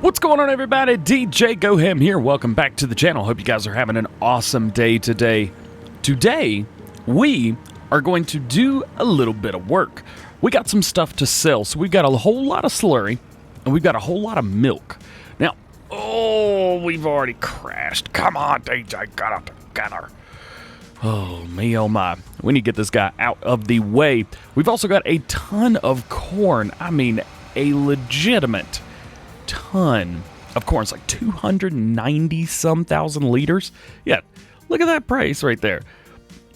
What's going on, everybody? DJ GoHam here. Welcome back to the channel. Hope you guys are having an awesome day today. Today, we are going to do a little bit of work. We got some stuff to sell. So we've got a whole lot of slurry, and we've got a whole lot of milk. Now, we've already crashed. Come on, DJ, get out together. Oh, me, oh my. We need to get this guy out of the way. We've also got a ton of corn. I mean, a legitimate ton of corn. It's like 290-some thousand liters. Yeah, look at that price right there.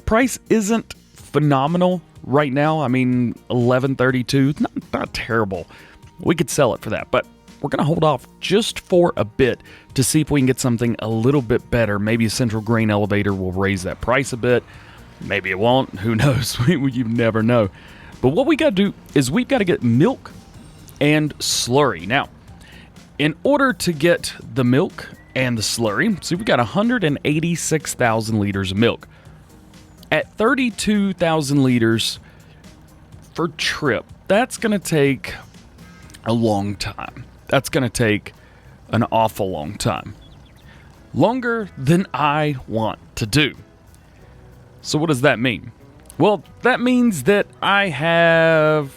Price isn't phenomenal right now. I mean, $11.32, not terrible. We could sell it for that, but we're going to hold off just for a bit to see if we can get something a little bit better. Maybe a central grain elevator will raise that price a bit. Maybe it won't. Who knows? You never know. But what we got to do is we've got to get milk and slurry. Now, in order to get the milk and the slurry, so we've got 186,000 liters of milk. At 32,000 liters for trip, that's going to take a long time. That's going to take an awful long time. Longer than I want to do. So what does that mean? Well, that means that I have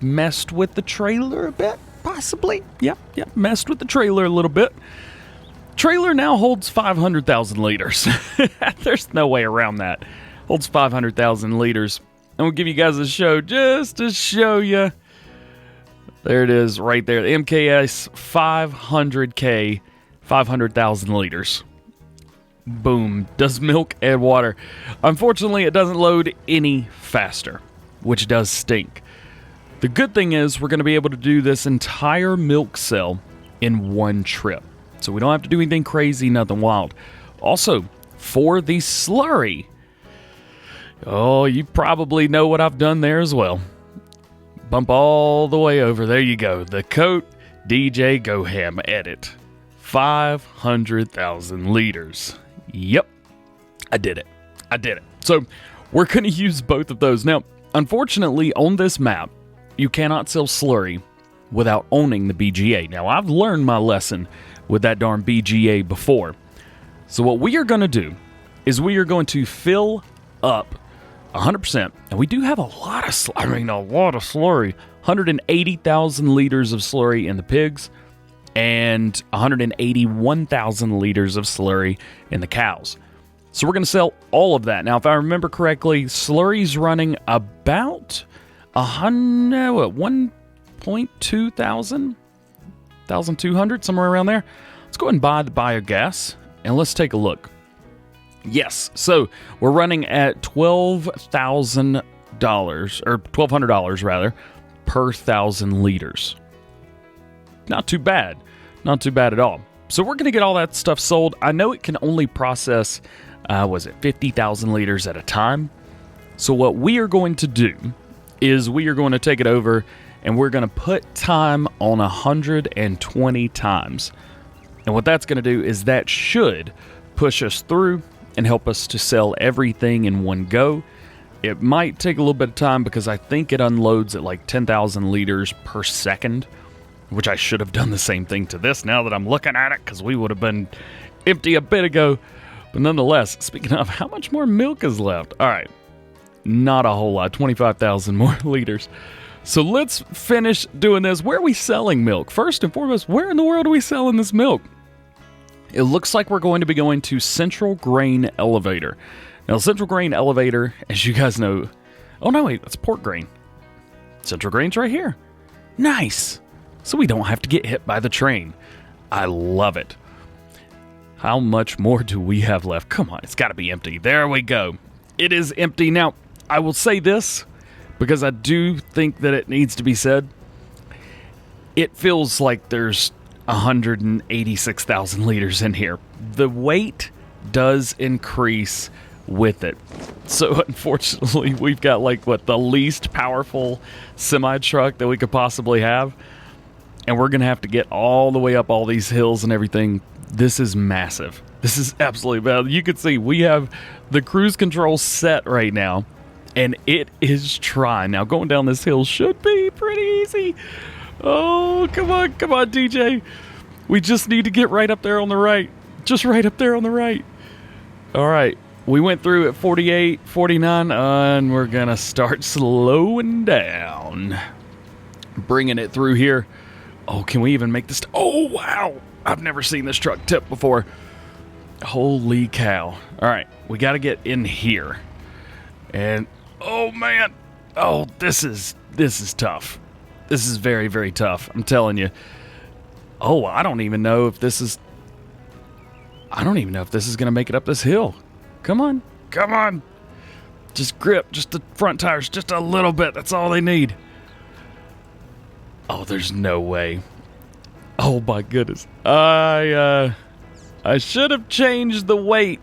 messed with the trailer a bit. Possibly. Yep, messed with the trailer a little bit. Trailer now holds 500,000 liters. There's no way around that. Holds 500,000 liters. And we'll give you guys a show just to show you. There it is right there. The MKS 500K, 500,000 liters. Boom. Does milk and water. Unfortunately, it doesn't load any faster, which does stink. The good thing is we're going to be able to do this entire milk cell in one trip. So we don't have to do anything crazy, nothing wild. Also, for the slurry, you probably know what I've done there as well. Bump all the way over. There you go. The Coat DJ GoHam edit. 500,000 liters. Yep. I did it. So we're going to use both of those. Now, unfortunately, on this map, you cannot sell slurry without owning the BGA. Now, I've learned my lesson with that darn BGA before. So what we are going to do is we are going to fill up 100%. And we do have a lot of slurry. 180,000 liters of slurry in the pigs and 181,000 liters of slurry in the cows. So we're going to sell all of that. Now, if I remember correctly, slurry's running about 1.2 thousand, 1,200, somewhere around there. Let's go ahead and buy the biogas, and let's take a look. Yes, so we're running at $12,000, or $1,200 rather, per 1,000 liters. Not too bad at all. So we're going to get all that stuff sold. I know it can only process, 50,000 liters at a time. So what we are going to do is we are going to take it over and we're going to put time on 120 times. And what that's going to do is that should push us through and help us to sell everything in one go. It might take a little bit of time because I think it unloads at like 10,000 liters per second, which I should have done the same thing to this now that I'm looking at it because we would have been empty a bit ago. But nonetheless, speaking of, how much more milk is left? All right. Not a whole lot, 25,000 more liters. So let's finish doing this. Where are we selling milk? First and foremost, where in the world are we selling this milk? It looks like we're going to be going to Central Grain Elevator. Now, Central Grain Elevator, as you guys know... Oh, no, wait, that's Port Grain. Central Grain's right here. Nice. So we don't have to get hit by the train. I love it. How much more do we have left? Come on, it's got to be empty. There we go. It is empty. Now, I will say this, because I do think that it needs to be said. It feels like there's 186,000 liters in here. The weight does increase with it. So unfortunately, we've got like the least powerful semi-truck that we could possibly have. And we're going to have to get all the way up all these hills and everything. This is massive. This is absolutely bad. You can see we have the cruise control set right now. and it is trying. Now, going down this hill should be pretty easy. Oh, come on, DJ. We just need to get right up there on the right. Just right up there on the right. All right. We went through at 48, 49, and we're going to start slowing down. Bringing it through here. Oh, can we even make this? Oh, wow. I've never seen this truck tip before. Holy cow. All right. We got to get in here. And, oh, man. Oh, this is tough. This is very, very tough. I'm telling you. Oh, I don't even know if this is going to make it up this hill. Come on. Come on. Just grip. Just the front tires. Just a little bit. That's all they need. Oh, there's no way. Oh, my goodness. I should have changed the weight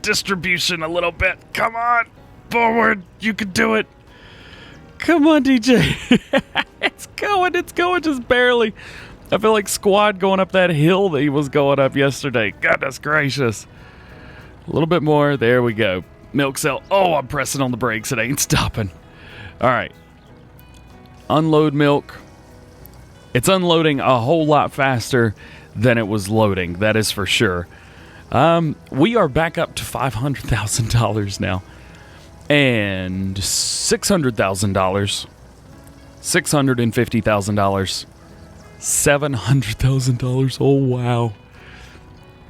distribution a little bit. Come on. Forward. You can do it. Come on, DJ. It's going just barely. I feel like Squad going up that hill that he was going up yesterday. Goodness gracious. A little bit more. There we go. Milk cell. Oh, I'm pressing on the brakes. It ain't stopping. All right. Unload milk. It's unloading a whole lot faster than it was loading. That is for sure. We are back up to $500,000 now. And $600,000. $650,000. $700,000. Oh, wow.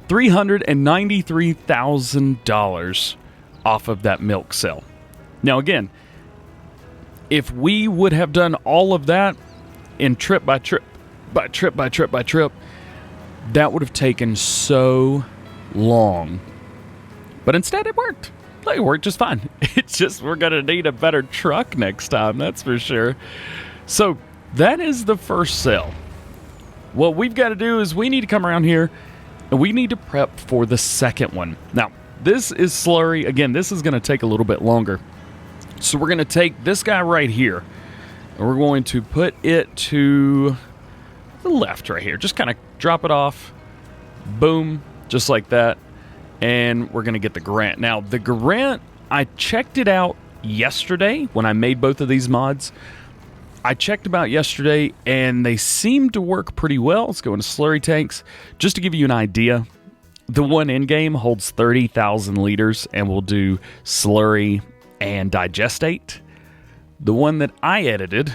$393,000 off of that milk cell. Now, again, if we would have done all of that in trip by trip, that would have taken so long. But instead, it worked. It worked just fine. It's just we're going to need a better truck next time, that's for sure. So, that is the first cell. What we've got to do is we need to come around here and we need to prep for the second one. Now, this is Slurry. Again, this is going to take a little bit longer. So we're going to take this guy right here and we're going to put it to the left right here. Just kind of drop it off. Boom. Just like that. And we're going to get the Garant. Now, the Garant, I checked it out yesterday when I made both of these mods. I checked them out yesterday, and they seem to work pretty well. Let's go into Slurry Tanks. Just to give you an idea, the one in-game holds 30,000 liters and will do slurry and digestate. The one that I edited,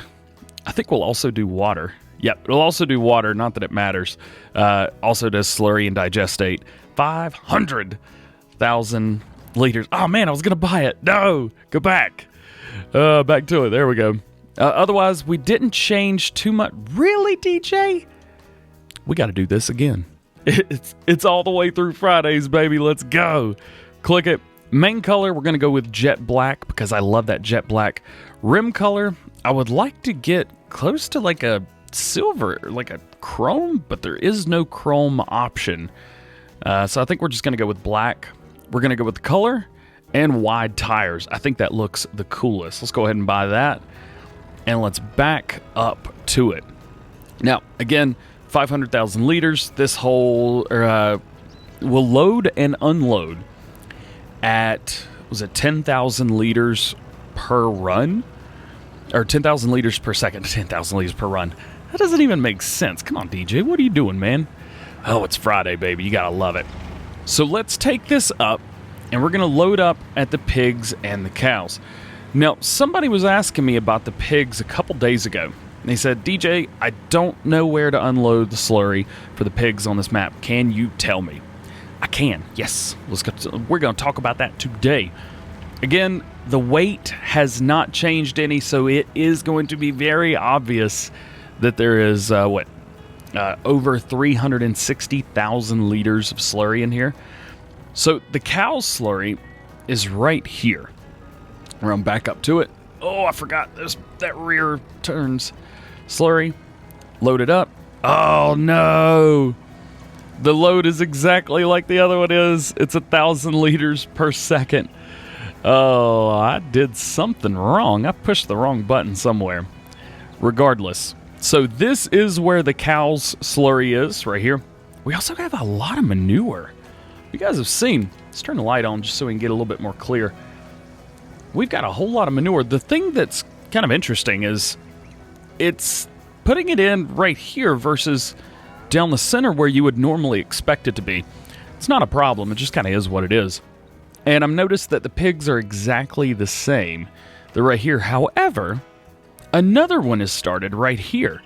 I think will also do water. Yep, it'll also do water, not that it matters. Also does slurry and digestate. 500,000 liters. Oh, man, I was going to buy it. No, go back. Back to it. There we go. Otherwise, we didn't change too much. Really, DJ? We got to do this again. It's all the way through Fridays, baby. Let's go. Click it. Main color, we're going to go with jet black because I love that jet black. Rim color, I would like to get close to like a silver, like a chrome, but there is no chrome option. So I think we're just going to go with black. We're going to go with the color and wide tires. I think that looks the coolest. Let's go ahead and buy that. And let's back up to it. Now, again, 500,000 liters. This whole will load and unload at, was it 10,000 liters per run? Or 10,000 liters per second, 10,000 liters per run. That doesn't even make sense. Come on, DJ, what are you doing, man? Oh, it's Friday, baby. You gotta love it. So let's take this up, and we're gonna load up at the pigs and the cows. Now, somebody was asking me about the pigs a couple days ago. They said, DJ, I don't know where to unload the slurry for the pigs on this map. Can you tell me? I can, yes. We're going to talk about that today. Again, the weight has not changed any, so it is going to be very obvious that there is, over 360,000 liters of slurry in here. So the cow slurry is right here. Run back up to it. Oh, I forgot that rear turns. Slurry. Load it up. Oh, no. The load is exactly like the other one is. It's 1,000 liters per second. Oh, I did something wrong. I pushed the wrong button somewhere. Regardless. So this is where the cow's slurry is, right here. We also have a lot of manure. You guys have seen. Let's turn the light on just so we can get a little bit more clear. we've got a whole lot of manure. The thing that's kind of interesting is it's putting it in right here versus down the center where you would normally expect it to be. It's not a problem. It just kind of is what it is. And I've noticed that the pigs are exactly the same. They're right here. However, another one is started right here.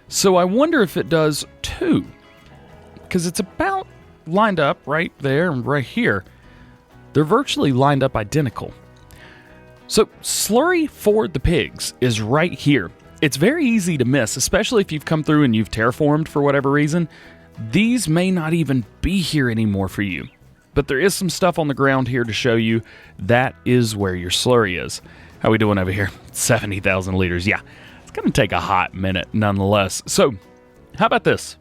So I wonder if it does too. Because it's about lined up right there and right here. They're virtually lined up identical. So slurry for the pigs is right here. It's very easy to miss, especially if you've come through and you've terraformed for whatever reason. These may not even be here anymore for you. But there is some stuff on the ground here to show you that is where your slurry is. How we doing over here? 70,000 liters. Yeah, it's going to take a hot minute nonetheless. So how about this?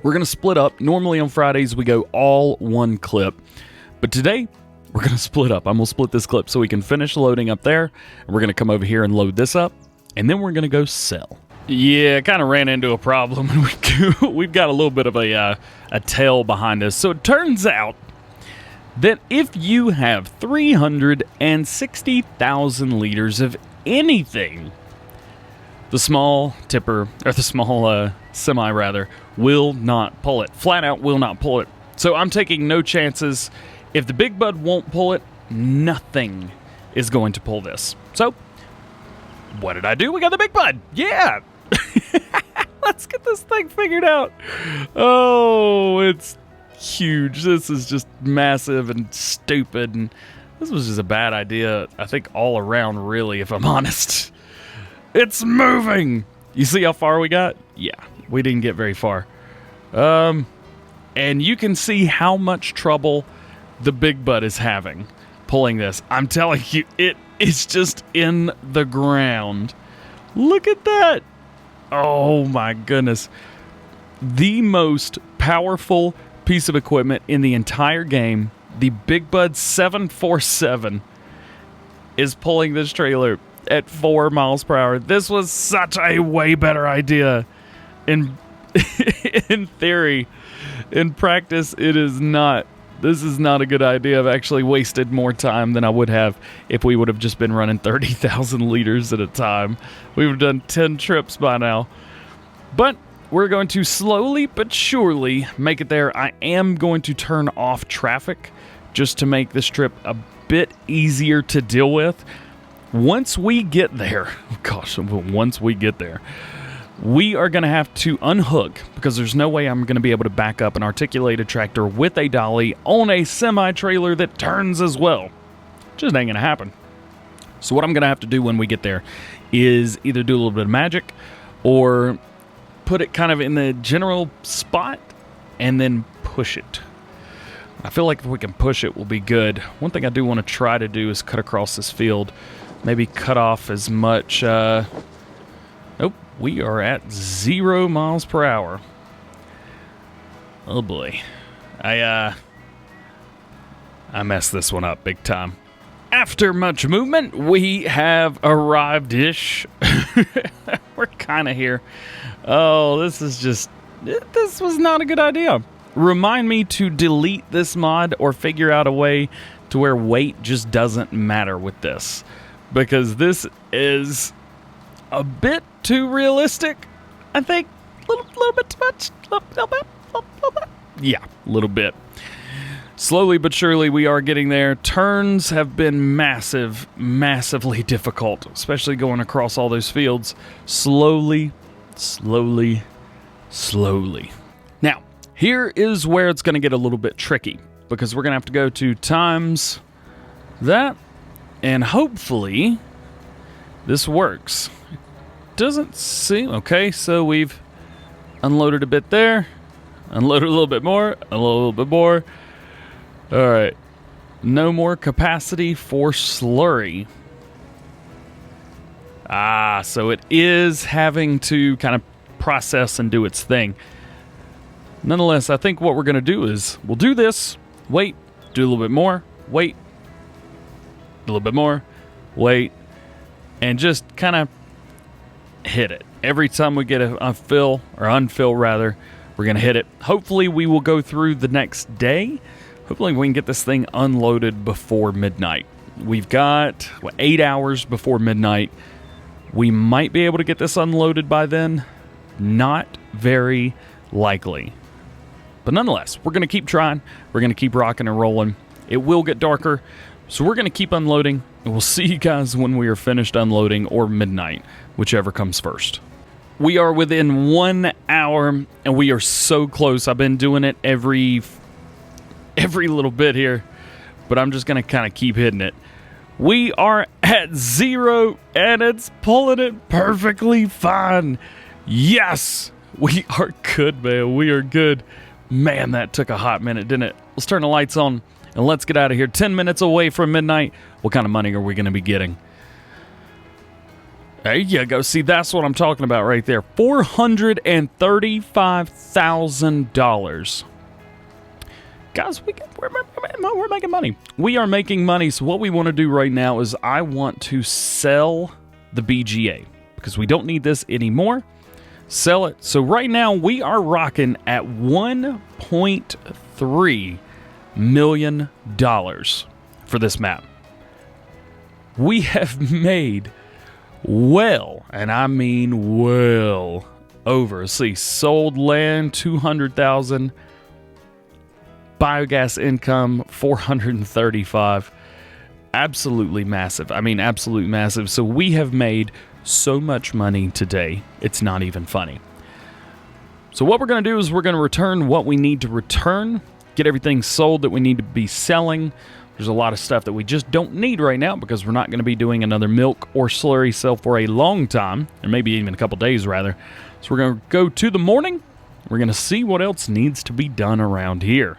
We're going to split up. Normally on Fridays we go all one clip. But today we're going to split up. I'm going to split this clip so we can finish loading up there. And we're going to come over here and load this up. And then we're going to go sell. Yeah, kind of ran into a problem. We've got a little bit of a tail behind us. So it turns out that if you have 360,000 liters of anything, the small tipper, or the small semi rather, will not pull it. Flat out will not pull it. So I'm taking no chances. If the big bud won't pull it, nothing is going to pull this. So what did I do? We got the big bud. Yeah. Let's get this thing figured out. Oh, it's huge. This is just massive and stupid. And this was just a bad idea, I think, all around, really, if I'm honest. It's moving. You see how far we got? Yeah, we didn't get very far. And you can see how much trouble the big bud is having pulling this. I'm telling you, it is just in the ground. Look at that. Oh my goodness. The most powerful piece of equipment in the entire game, the Big Bud 747, is pulling this trailer at 4 miles per hour. This was such a way better idea in theory. In practice, it is not. This is not a good idea. I've actually wasted more time than I would have if we would have just been running 30,000 liters at a time. We would have done 10 trips by now. But we're going to slowly but surely make it there. I am going to turn off traffic just to make this trip a bit easier to deal with. Once we get there, once we get there, we are going to have to unhook, because there's no way I'm going to be able to back up an articulated tractor with a dolly on a semi-trailer that turns as well. Just ain't going to happen. So what I'm going to have to do when we get there is either do a little bit of magic or put it kind of in the general spot and then push it. I feel like if we can push it, we'll be good. One thing I do want to try to do is cut across this field. Maybe cut off as much... Nope, we are at 0 miles per hour. Oh boy. I messed this one up big time. After much movement, we have arrived-ish. We're kind of here. Oh, this was not a good idea. Remind me to delete this mod or figure out a way to where weight just doesn't matter with this. Because this is a bit too realistic, I think. A little bit too much. Little bit. Yeah, a little bit. Slowly but surely we are getting there. Turns have been massively difficult, especially going across all those fields. Slowly. Now, here is where it's going to get a little bit tricky, because we're going to have to go to times that, and hopefully this works. Doesn't seem... Okay, so we've unloaded a bit there, unloaded a little bit more, a little bit more. All right, no more capacity for slurry. So it is having to kind of process and do its thing. Nonetheless, I think what we're going to do is we'll do this, wait, do a little bit more, wait, a little bit more, wait, and just kind of hit it. Every time we get a fill, or unfill rather, we're going to hit it. Hopefully we will go through the next day. Hopefully we can get this thing unloaded before midnight. We've got 8 hours before midnight. We might be able to get this unloaded by then. Not very likely. But nonetheless, we're going to keep trying. We're going to keep rocking and rolling. It will get darker, so we're going to keep unloading. And we'll see you guys when we are finished unloading, or midnight, whichever comes first. We are within 1 hour, and we are so close. I've been doing it every little bit here, but I'm just going to kind of keep hitting it. We are at 0, and it's pulling it perfectly fine. Yes! We are good, man. We are good. Man, that took a hot minute, didn't it? Let's turn the lights on, and let's get out of here. 10 minutes away from midnight. What kind of money are we going to be getting? There you go. See, that's what I'm talking about right there. $435,000. Guys, we're making money. We are making money. So what we want to do right now is I want to sell the BGA because we don't need this anymore. Sell it. So right now we are rocking at $1.3 million for this map. We have made well, and I mean well over. See, sold land 200,000, biogas income 435. Absolutely massive. I mean, absolutely massive. So we have made so much money today, it's not even funny. So what we're going to do is we're going to return what we need to return, get everything sold that we need to be selling. There's a lot of stuff that we just don't need right now because we're not going to be doing another milk or slurry sale for a long time, or maybe even a couple days rather. So we're going to go to the morning. We're going to see what else needs to be done around here.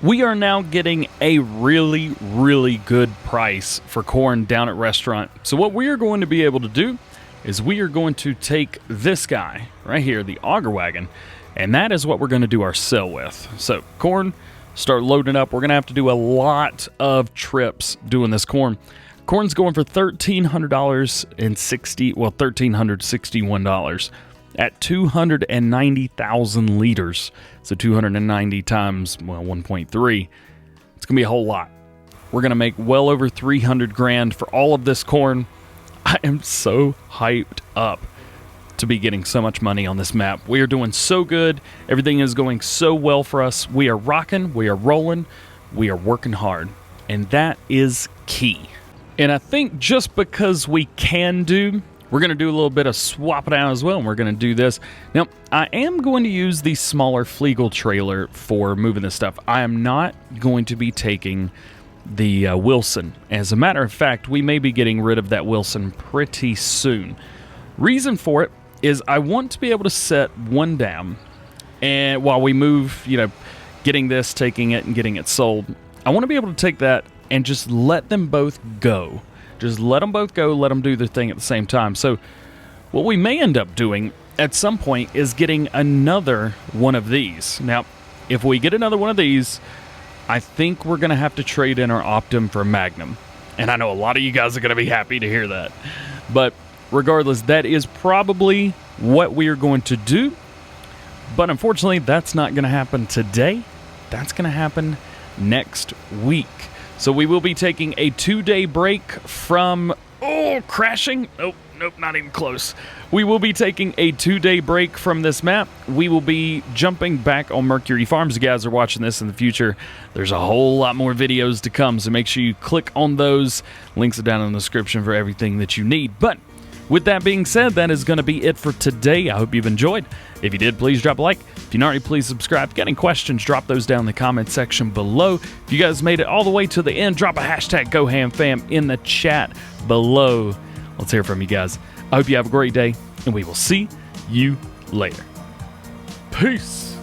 We are now getting a really, really good price for corn down at restaurant. So what we are going to be able to do is we are going to take this guy right here, the auger wagon, and that is what we're going to do our sell with. So corn, start loading up. We're going to have to do a lot of trips doing this corn. Corn's going for $1,361 at 290,000 liters. So 290 times, well, 1.3. It's going to be a whole lot. We're going to make well over 300 grand for all of this corn. I am so hyped up to be getting so much money on this map. We are doing so good. Everything is going so well for us. We are rocking. We are rolling. We are working hard. And that is key. And I think just because we can do, we're going to do a little bit of swapping out as well, and we're going to do this. Now, I am going to use the smaller Flegel trailer for moving this stuff. I am not going to be taking the Wilson. As a matter of fact, we may be getting rid of that Wilson pretty soon. Reason for it is I want to be able to set one down, and while we move, getting this, taking it, and getting it sold, I want to be able to take that and just let them both go. Just let them both go, let them do their thing at the same time. So what we may end up doing at some point is getting another one of these. Now, if we get another one of these, I think we're going to have to trade in our Optum for Magnum. And I know a lot of you guys are going to be happy to hear that. But regardless, that is probably what we are going to do. But unfortunately, that's not going to happen today. That's going to happen next week. So we will be taking a 2-day break from, crashing. Nope, not even close. We will be taking a 2-day break from this map. We will be jumping back on Mercury Farms. You guys are watching this in the future. There's a whole lot more videos to come, so make sure you click on those. Links are down in the description for everything that you need. But with that being said, that is going to be it for today. I hope you've enjoyed. If you did, please drop a like. If you're not already, please subscribe. If you got any questions, drop those down in the comment section below. If you guys made it all the way to the end, drop a hashtag GoHamFam in the chat below. Let's hear from you guys. I hope you have a great day, and we will see you later. Peace.